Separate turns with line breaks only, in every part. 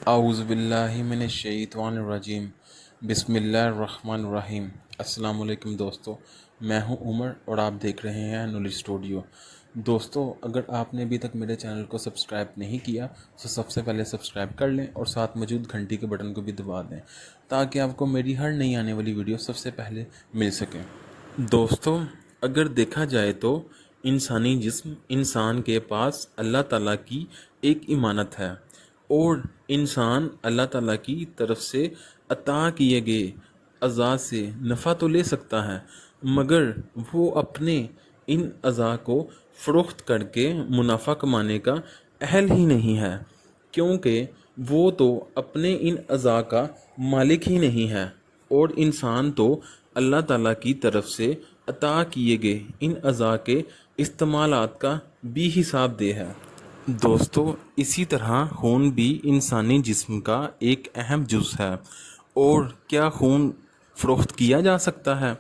اعوذ باللہ من الشیطان الرجیم، بسم اللہ الرحمن الرحیم۔ السلام علیکم دوستو، میں ہوں عمر اور آپ دیکھ رہے ہیں نالج اسٹوڈیو۔ دوستو، اگر آپ نے ابھی تک میرے چینل کو سبسکرائب نہیں کیا تو سب سے پہلے سبسکرائب کر لیں اور ساتھ موجود گھنٹی کے بٹن کو بھی دبا دیں تاکہ آپ کو میری ہر نئی آنے والی ویڈیو سب سے پہلے مل سکیں۔ دوستو، اگر دیکھا جائے تو انسانی جسم انسان کے پاس اللہ تعالیٰ کی ایک امانت ہے اور انسان اللہ تعالیٰ کی طرف سے عطا کیے گئے اعضاء سے نفع تو لے سکتا ہے، مگر وہ اپنے ان اعضاء کو فروخت کر کے منافع کمانے کا اہل ہی نہیں ہے، کیونکہ وہ تو اپنے ان اعضاء کا مالک ہی نہیں ہے اور انسان تو اللہ تعالیٰ کی طرف سے عطا کیے گئے ان اعضاء کے استعمالات کا بھی حساب دہ ہے۔ دوستو، اسی طرح خون بھی انسانی جسم کا ایک اہم جز ہے، اور کیا خون فروخت کیا جا سکتا ہے؟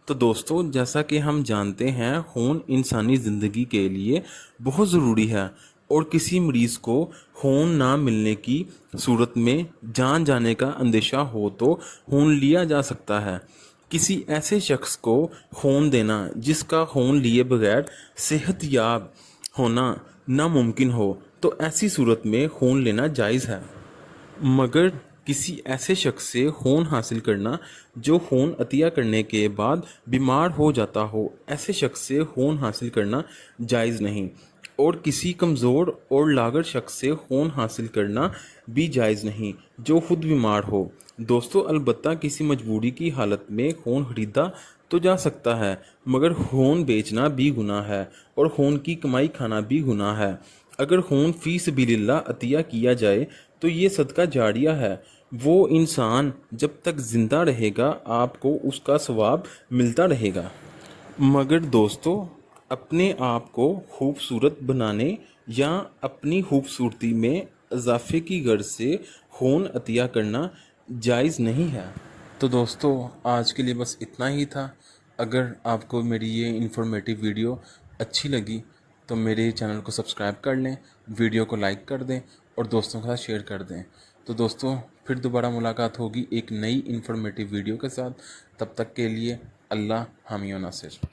تو دوستو، جیسا کہ ہم جانتے ہیں خون انسانی زندگی کے لیے بہت ضروری ہے، اور کسی مریض کو خون نہ ملنے کی صورت میں جان جانے کا اندیشہ ہو تو خون لیا جا سکتا ہے۔ کسی ایسے شخص کو خون دینا جس کا خون لیے بغیر صحت یاب ہونا ناممکن ہو تو ایسی صورت میں خون لینا جائز ہے، مگر کسی ایسے شخص سے خون حاصل کرنا جو خون عطیہ کرنے کے بعد بیمار ہو جاتا ہو، ایسے شخص سے خون حاصل کرنا جائز نہیں، اور کسی کمزور اور لاغر شخص سے خون حاصل کرنا بھی جائز نہیں جو خود بیمار ہو۔ دوستو، البتہ کسی مجبوری کی حالت میں خون خریدا تو جا سکتا ہے، مگر خون بیچنا بھی گناہ ہے اور خون کی کمائی کھانا بھی گناہ ہے۔ اگر خون فی سبیل اللہ عطیہ کیا جائے تو یہ صدقہ جاریہ ہے، وہ انسان جب تک زندہ رہے گا آپ کو اس کا ثواب ملتا رہے گا۔ مگر دوستو، اپنے آپ کو خوبصورت بنانے یا اپنی خوبصورتی میں اضافے کی غرض سے خون عطیہ کرنا جائز نہیں ہے۔ تو دوستو، آج کے لیے بس اتنا ہی تھا۔ اگر آپ کو میری یہ انفارمیٹیو ویڈیو اچھی لگی تو میرے چینل کو سبسکرائب کر لیں، ویڈیو کو لائک کر دیں اور دوستوں کے ساتھ شیئر کر دیں۔ تو دوستوں، پھر دوبارہ ملاقات ہوگی ایک نئی انفارمیٹیو ویڈیو کے ساتھ۔ تب تک کے لیے اللہ حامی و ناصر۔